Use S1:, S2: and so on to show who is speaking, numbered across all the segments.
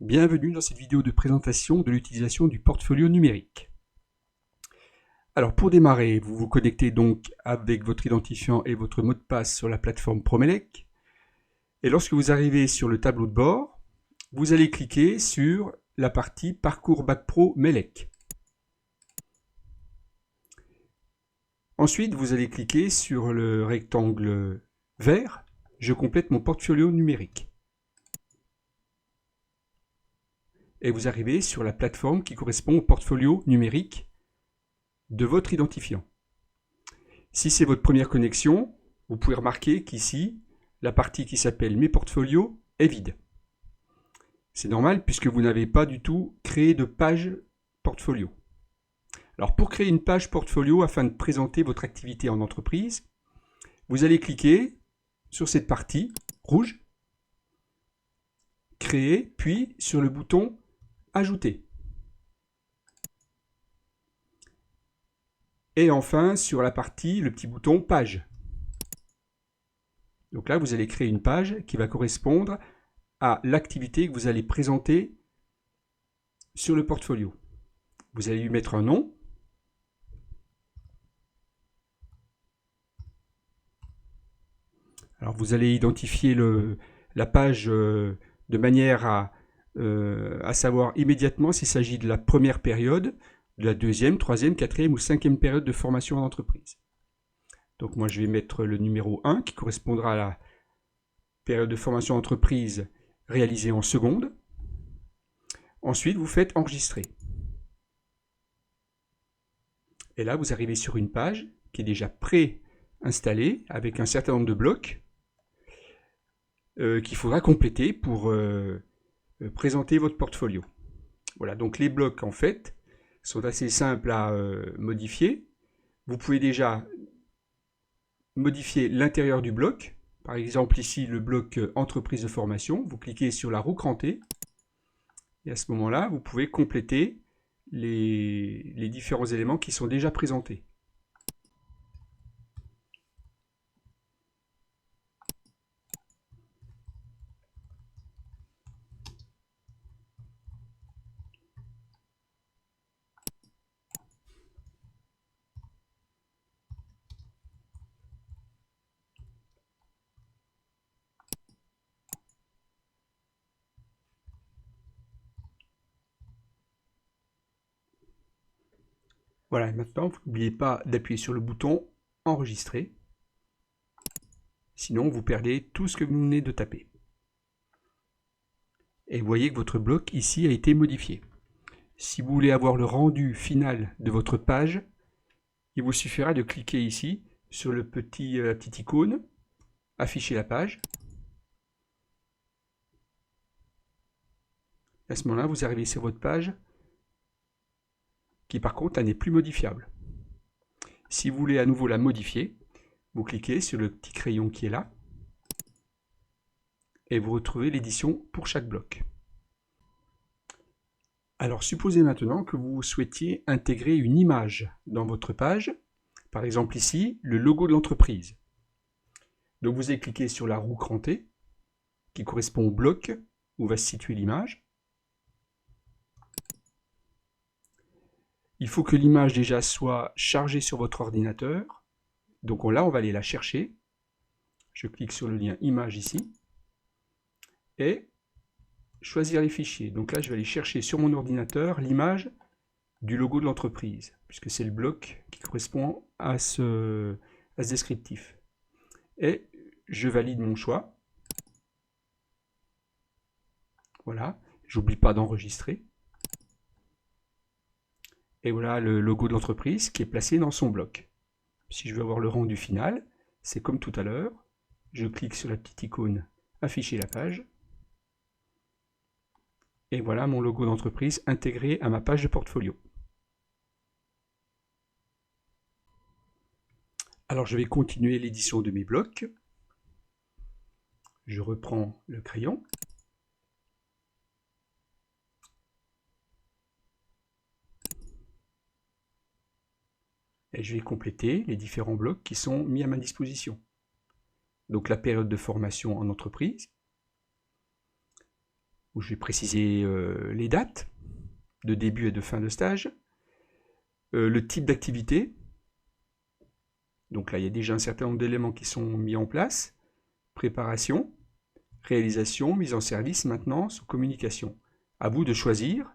S1: Bienvenue dans cette vidéo de présentation de l'utilisation du portfolio numérique. Alors pour démarrer, vous vous connectez donc avec votre identifiant et votre mot de passe sur la plateforme Promelec. Et lorsque vous arrivez sur le tableau de bord, vous allez cliquer sur la partie Parcours Bac Pro Melec. Ensuite, vous allez cliquer sur le rectangle vert « Je complète mon portfolio numérique ». Et vous arrivez sur la plateforme qui correspond au portfolio numérique de votre identifiant. Si c'est votre première connexion, vous pouvez remarquer qu'ici, la partie qui s'appelle Mes portfolios est vide. C'est normal puisque vous n'avez pas du tout créé de page portfolio. Alors pour créer une page portfolio afin de présenter votre activité en entreprise, vous allez cliquer sur cette partie rouge, créer, puis sur le bouton Ajouter. Et enfin sur la partie, le petit bouton Page. Donc là, vous allez créer une page qui va correspondre à l'activité que vous allez présenter sur le portfolio. Vous allez lui mettre un nom. Alors vous allez identifier la page de manière à savoir immédiatement s'il s'agit de la première période, de la deuxième, troisième, quatrième ou cinquième période de formation en entreprise. Donc moi je vais mettre le numéro 1 qui correspondra à la période de formation en entreprise réalisée en seconde. Ensuite vous faites enregistrer. Et là vous arrivez sur une page qui est déjà préinstallée avec un certain nombre de blocs qu'il faudra compléter pour présenter votre portfolio. Voilà, donc les blocs en fait sont assez simples à modifier. Vous pouvez déjà modifier l'intérieur du bloc. Par exemple ici le bloc entreprise de formation. Vous cliquez sur la roue crantée et à ce moment-là vous pouvez compléter les différents éléments qui sont déjà présentés. Voilà, et maintenant, vous n'oubliez pas d'appuyer sur le bouton Enregistrer. Sinon, vous perdez tout ce que vous venez de taper. Et vous voyez que votre bloc ici a été modifié. Si vous voulez avoir le rendu final de votre page, il vous suffira de cliquer ici sur la petite icône Afficher la page. À ce moment-là, vous arrivez sur votre page qui par contre n'est plus modifiable. Si vous voulez à nouveau la modifier, vous cliquez sur le petit crayon qui est là et vous retrouvez l'édition pour chaque bloc. Alors supposez maintenant que vous souhaitiez intégrer une image dans votre page, par exemple ici, le logo de l'entreprise. Donc vous allez cliquer sur la roue crantée qui correspond au bloc où va se situer l'image. Il faut que l'image déjà soit chargée sur votre ordinateur. Donc là, on va aller la chercher. Je clique sur le lien image ici. Et choisir les fichiers. Donc là, je vais aller chercher sur mon ordinateur l'image du logo de l'entreprise, puisque c'est le bloc qui correspond à ce descriptif. Et je valide mon choix. Voilà, j'oublie pas d'enregistrer. Et voilà le logo de l'entreprise qui est placé dans son bloc. Si je veux avoir le rendu final, c'est comme tout à l'heure. Je clique sur la petite icône Afficher la page. Et voilà mon logo d'entreprise intégré à ma page de portfolio. Alors je vais continuer l'édition de mes blocs. Je reprends le crayon. Et je vais compléter les différents blocs qui sont mis à ma disposition. Donc la période de formation en entreprise, où je vais préciser les dates de début et de fin de stage, le type d'activité. Donc là, il y a déjà un certain nombre d'éléments qui sont mis en place. Préparation, réalisation, mise en service, maintenance, communication. À vous de choisir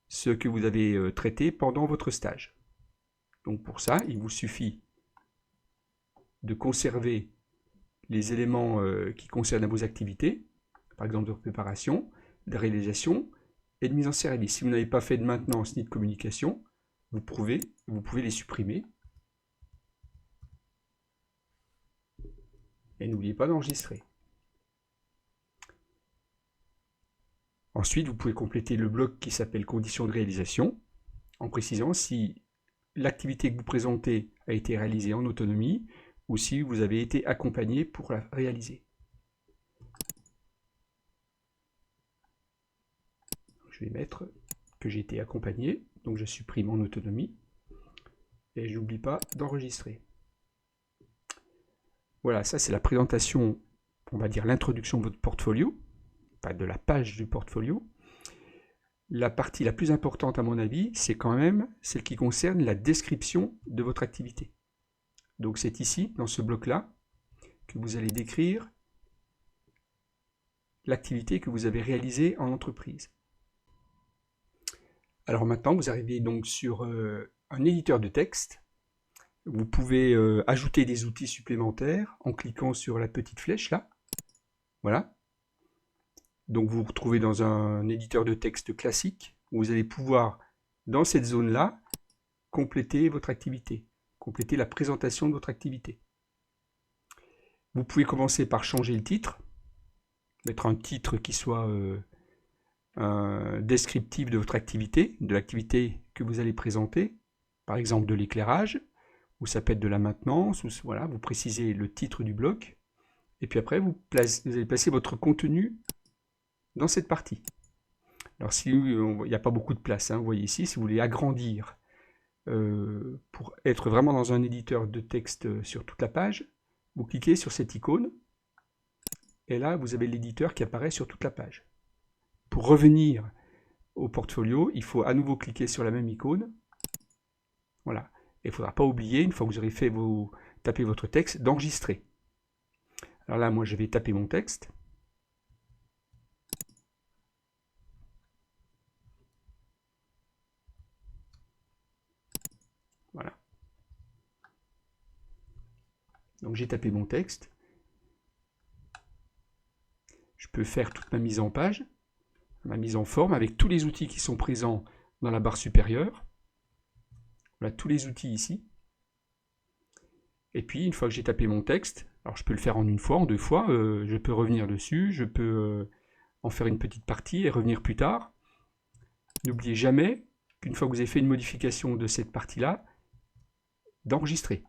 S1: ce que vous avez traité pendant votre stage. Donc pour ça, il vous suffit de conserver les éléments qui concernent vos activités, par exemple de préparation, de réalisation et de mise en service. Si vous n'avez pas fait de maintenance ni de communication, vous pouvez les supprimer. Et n'oubliez pas d'enregistrer. Ensuite, vous pouvez compléter le bloc qui s'appelle conditions de réalisation, en précisant si l'activité que vous présentez a été réalisée en autonomie ou si vous avez été accompagné pour la réaliser. Je vais mettre que j'ai été accompagné, donc je supprime en autonomie et je n'oublie pas d'enregistrer. Voilà, ça c'est la présentation, on va dire l'introduction de votre portfolio, pas de la page du portfolio. La partie la plus importante à mon avis, c'est quand même celle qui concerne la description de votre activité. Donc c'est ici, dans ce bloc-là, que vous allez décrire l'activité que vous avez réalisée en entreprise. Alors maintenant, vous arrivez donc sur un éditeur de texte. Vous pouvez ajouter des outils supplémentaires en cliquant sur la petite flèche là. Voilà. Donc vous vous retrouvez dans un éditeur de texte classique où vous allez pouvoir, dans cette zone-là, compléter votre activité, compléter la présentation de votre activité. Vous pouvez commencer par changer le titre, mettre un titre qui soit descriptif de votre activité, de l'activité que vous allez présenter, par exemple de l'éclairage, ou ça peut être de la maintenance, ou voilà, vous précisez le titre du bloc, et puis après vous allez placer votre contenu dans cette partie. Alors si il n'y a pas beaucoup de place, hein, vous voyez ici, si vous voulez agrandir pour être vraiment dans un éditeur de texte sur toute la page, vous cliquez sur cette icône, et là vous avez l'éditeur qui apparaît sur toute la page. Pour revenir au portfolio, il faut à nouveau cliquer sur la même icône. Voilà. Et il ne faudra pas oublier, une fois que vous aurez fait taper votre texte, d'enregistrer. Alors là, moi, je vais taper mon texte. Voilà. Donc j'ai tapé mon texte. Je peux faire toute ma mise en page, ma mise en forme, avec tous les outils qui sont présents dans la barre supérieure. Voilà tous les outils ici. Et puis, une fois que j'ai tapé mon texte, alors je peux le faire en une fois, en deux fois, je peux revenir dessus, je peux en faire une petite partie et revenir plus tard. N'oubliez jamais qu'une fois que vous avez fait une modification de cette partie-là, d'enregistrer.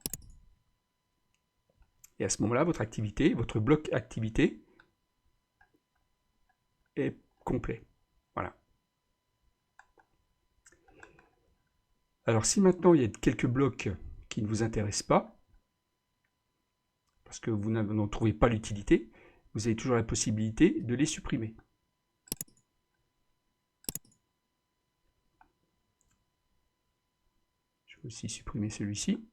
S1: Et à ce moment-là, votre activité, votre bloc activité est complet. Voilà. Alors si maintenant il y a quelques blocs qui ne vous intéressent pas, parce que vous n'en trouvez pas l'utilité, vous avez toujours la possibilité de les supprimer. Je vais aussi supprimer celui-ci.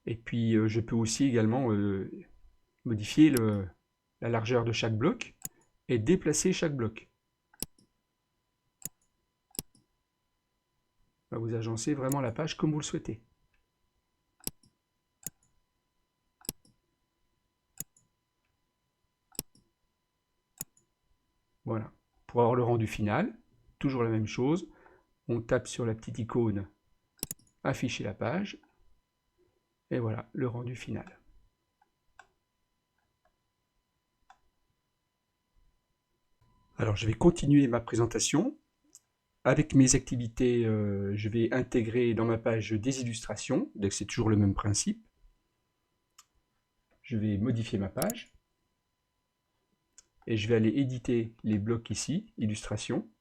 S1: Et puis je peux aussi également modifier la largeur de chaque bloc et déplacer chaque bloc. Vous agencez vraiment la page comme vous le souhaitez. Voilà. Pour avoir le rendu final, toujours la même chose. On tape sur la petite icône afficher la page. Et voilà le rendu final. Alors je vais continuer ma présentation. Avec mes activités, je vais intégrer dans ma page des illustrations. Donc c'est toujours le même principe. Je vais modifier ma page. Et je vais aller éditer les blocs ici, illustrations,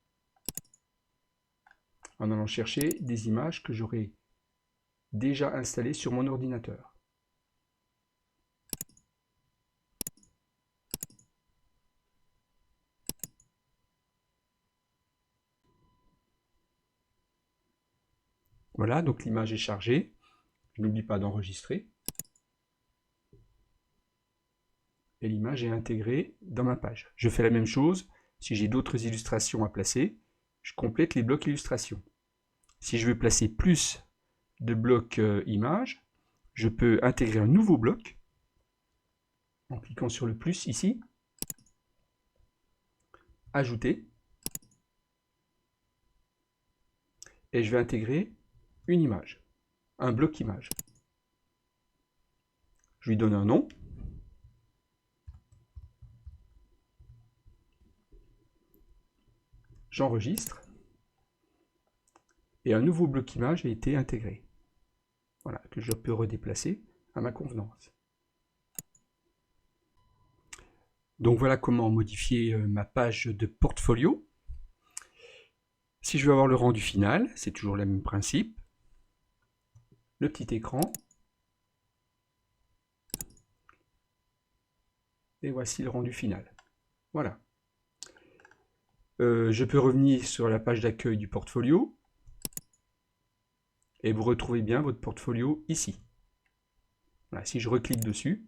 S1: en allant chercher des images que j'aurai déjà installées sur mon ordinateur. Voilà, donc l'image est chargée. Je n'oublie pas d'enregistrer. Et l'image est intégrée dans ma page. Je fais la même chose si j'ai d'autres illustrations à placer. Je complète les blocs illustrations. Si je veux placer plus de blocs images, je peux intégrer un nouveau bloc en cliquant sur le plus ici, ajouter, et je vais intégrer une image, un bloc image. Je lui donne un nom. J'enregistre. Et un nouveau bloc image a été intégré. Voilà, que je peux redéplacer à ma convenance. Donc voilà comment modifier ma page de portfolio. Si je veux avoir le rendu final, c'est toujours le même principe. Le petit écran. Et voici le rendu final. Voilà. Je peux revenir sur la page d'accueil du portfolio. Et vous retrouvez bien votre portfolio ici. Voilà, si je reclique dessus,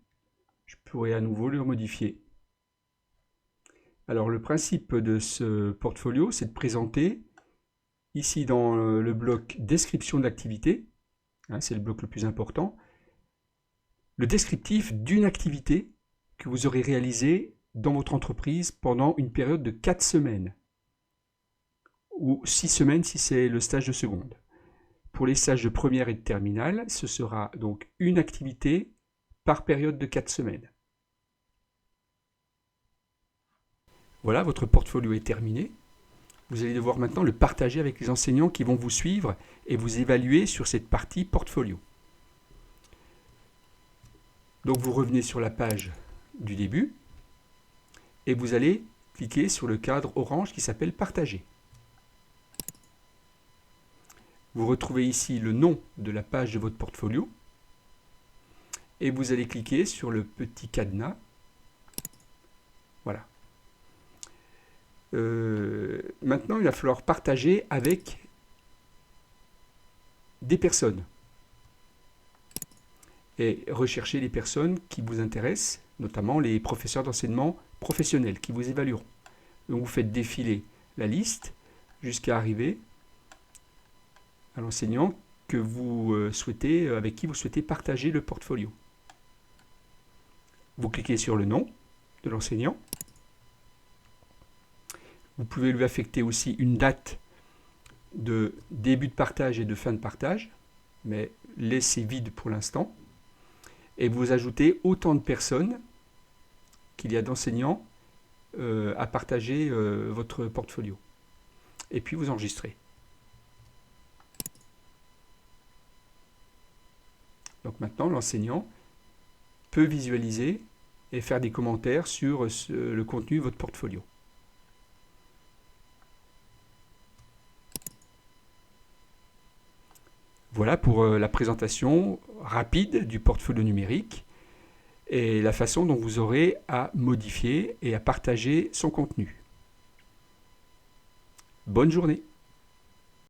S1: je pourrai à nouveau le modifier. Alors le principe de ce portfolio, c'est de présenter ici dans le bloc description de l'activité, hein, c'est le bloc le plus important, le descriptif d'une activité que vous aurez réalisée dans votre entreprise pendant une période de 4 semaines ou 6 semaines si c'est le stage de seconde. Pour les stages de première et de terminale, ce sera donc une activité par période de 4 semaines. Voilà, votre portfolio est terminé. Vous allez devoir maintenant le partager avec les enseignants qui vont vous suivre et vous évaluer sur cette partie portfolio. Donc vous revenez sur la page du début et vous allez cliquer sur le cadre orange qui s'appelle Partager. Vous retrouvez ici le nom de la page de votre portfolio et vous allez cliquer sur le petit cadenas. Voilà. Maintenant, il va falloir partager avec des personnes et rechercher les personnes qui vous intéressent, notamment les professeurs d'enseignement professionnels qui vous évalueront. Donc vous faites défiler la liste jusqu'à arriver à l'enseignant que vous souhaitez, avec qui vous souhaitez partager le portfolio. Vous cliquez sur le nom de l'enseignant. Vous pouvez lui affecter aussi une date de début de partage et de fin de partage, mais laissez vide pour l'instant. Et vous ajoutez autant de personnes qu'il y a d'enseignants à partager votre portfolio. Et puis vous enregistrez. Donc maintenant, l'enseignant peut visualiser et faire des commentaires sur le contenu de votre portfolio. Voilà pour la présentation rapide du portfolio numérique et la façon dont vous aurez à modifier et à partager son contenu. Bonne journée!